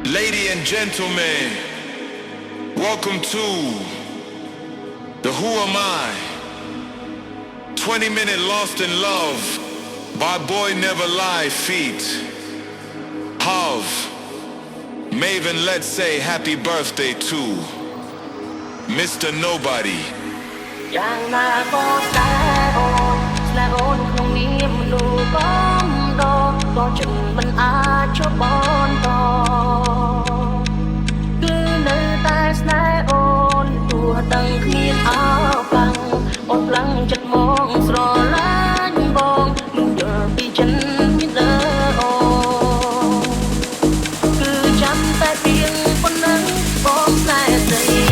Ladies and gentlemen, welcome to the Who Am I? 20-minute Lost in Love by Boy Never Lie feat. Hav, Maven, let's say happy birthday to Mr. Nobody. យ៉ាងណាក៏ស្នេហ៍អូនក្នុងនាមមនុស្សកំដរក៏ចិត្តមិនអាចជប់បន្តគឺនៅតែស្នេហ៍អូនទោះដឹងគ្មានអបាំងអូនខ្លាំងចិត្តមកស្រឡាញ់បងមិនយល់ពីចិនមានលើអូនគឺចាំតែពីងប៉ុណ្ណឹងបងស្នេហ៍ស្រី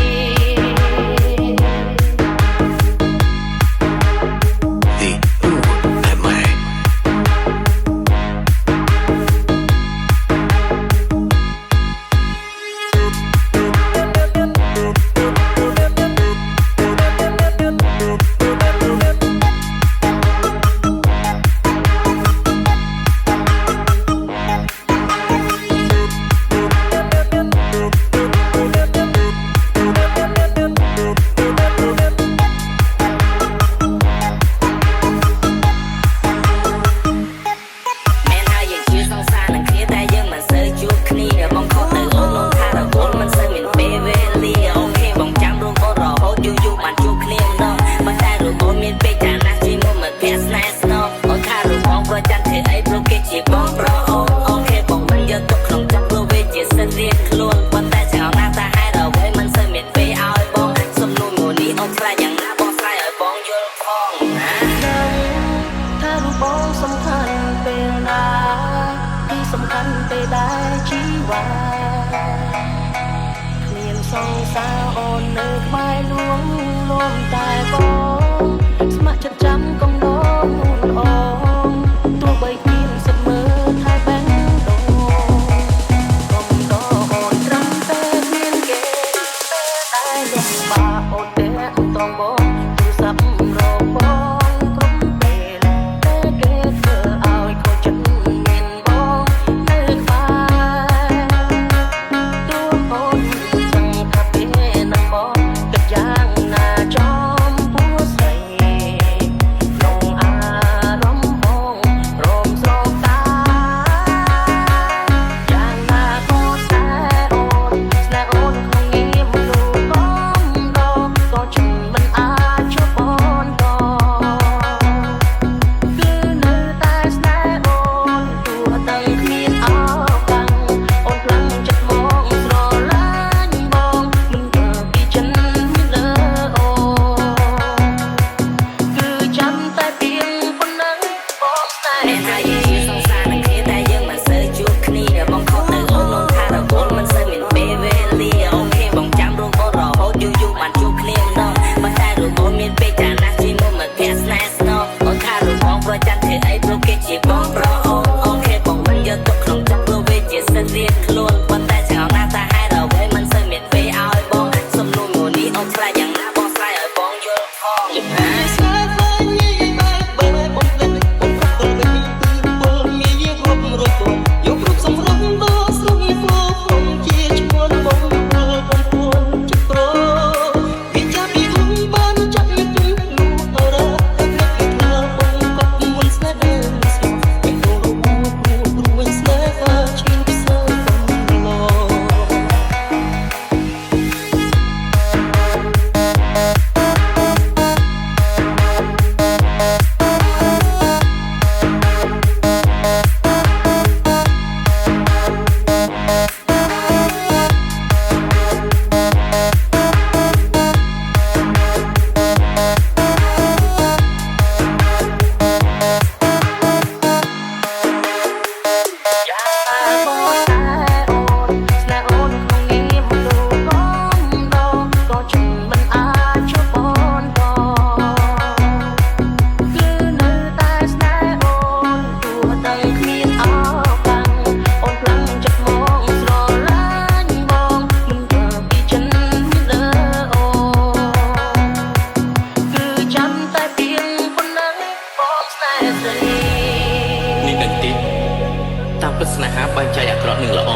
ស្នេហាបែងចែកអាក្រក់និងល្អ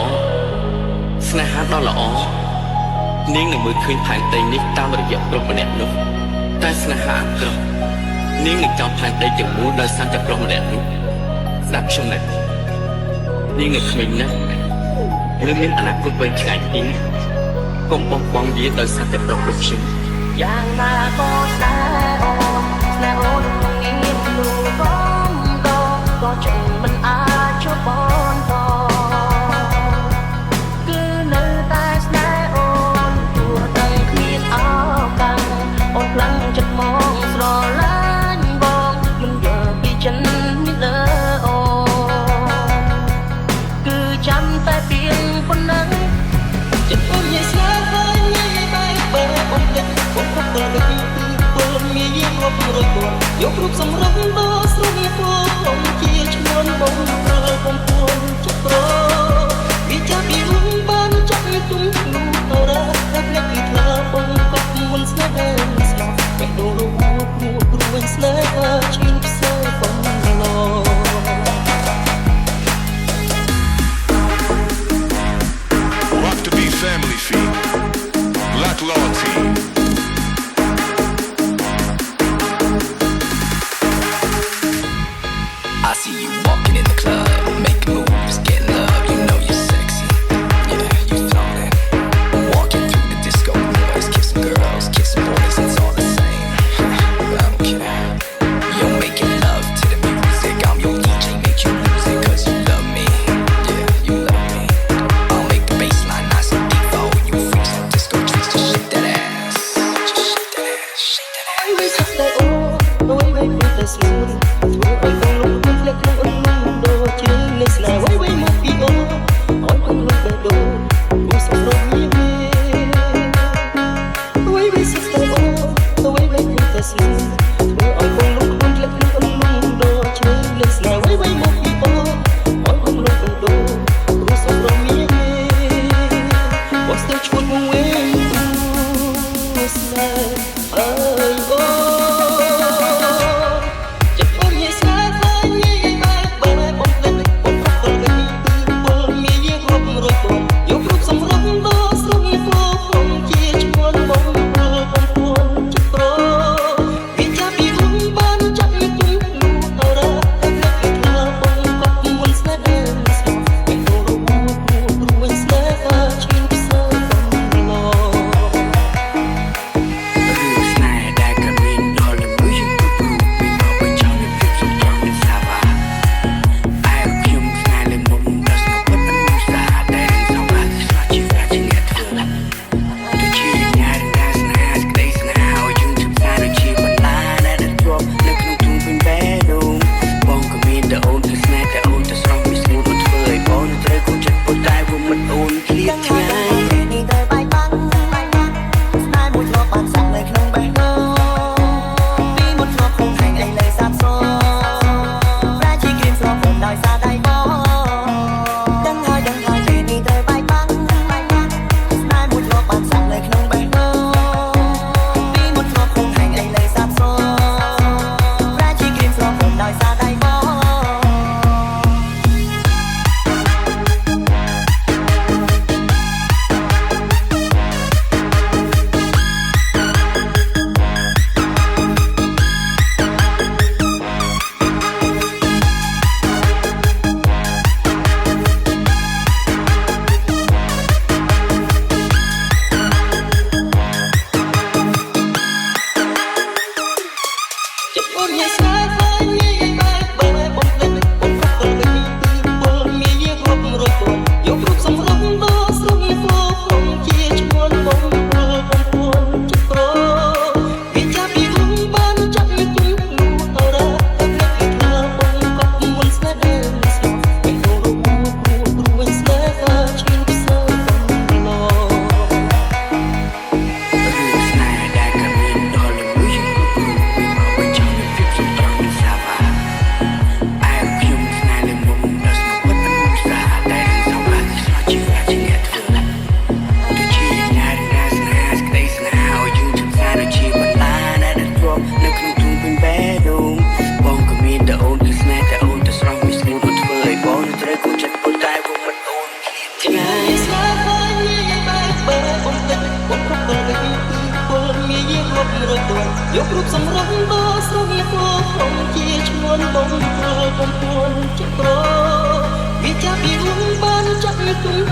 ស្នេហាដ៏ល្អនាងនឹងមើលឃើញផែនដីនេះតាមរយៈប្រុសម្នាក់នោះតែស្នេហាអាក្រក់នាងនឹងចោលផែនដីទាំងមូលដោយសារតែប្រុសម្នាក់នោះស្ដាប់ខ្ញុំណានាងនៅក្មេងណាស់នឹងមានអនាគតវែងឆ្ងាយទៀតកុំបោះបង់វាដោយសារតែប្រុសដូចខ្ញុំយ៉ាងណាក៏ស្នេហ៍អូនមានលូបំដងក៏ចង់មិនអាចជប់បនតគឺនៅតែស្នេហ៍អូនទោះតែគ្មានឱកាសអូនខ្លាំងចិត្តមកស្រឡាញ់បងមិនយល់ពីចិននេះលើអូនគឺចាំតែពីប៉ុណ្ណឹងចិត្តអូនយាយស្នេហ៍ហើយយាយបែកបែកអូនចិត្តអូនខកដល់ពីពលមានយាយរាប់រយពាន់យករូបសម្រាប់ដល់ស្រុកនេះបងជាឈ្មោះបងប្រើបំពួនចិត្តប្រវិចារពីរុំបានចាក់ទុំនោះតរ៉ាតែភ្លេចពីថ្លើបងក៏មិនស្នេហ៍ស្លាប់បែកដូររូបព្រួយស្នេហ៍ឈិនផ្សេងបងឡោRock to be family feet. Black Law Team. I see you walking in the club, making moves, getting love. You know you're sexy, yeah, you floating. Walking through the disco boys, kissing girls, kissing boys, it's all the same. I don't care. You're making love to the music. I'm your DJ, make you lose it 'cause you love me, yeah, you love me. I'll make the bassline nice and deep for all you freaks on disco tricks. Just shake that ass, just shake that ass, shake that ass. Always have that way with the smooth. ងបោស្រងពោខ្ញុំជាឈ្មោះបងធ្វើបំពួនចិត្តប្រវាចាប់ពីអូនបានចាប់ពីទុំ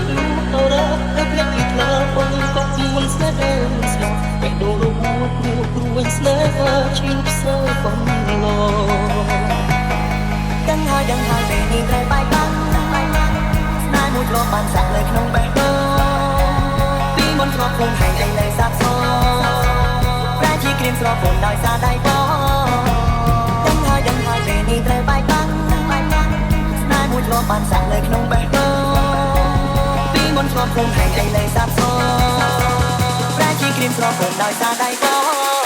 ទៅរកតែភ្លេចពីថ្លើបងក៏មុនស្នេហ៍ស្លាប់តែដូររួតរួចស្នេហ៍ឈឺផ្សើបំឡដឹងហើយពេលនេះត្រូវបាយបាំងស្នេហ៍មួយគ្រាប់បានសាក់លើក្នុងបេះដូងពីមុនធ្លាប់ឃើញហើយឥឡូវសាប់សូន្យប្រែជាក្រៀមស្រពោនដោយសារដៃបងដឹងហើយពេលនេះត្រូវបាយបាំងស្នេហ៍មួយធ្លាប់បានសាក់លើក្នុងបេះដូងពីមុនធ្លាប់ឃើញហើយឥឡូវសាប់សូន្យប្រែជាក្រៀមស្រពោនដោយសារដៃបង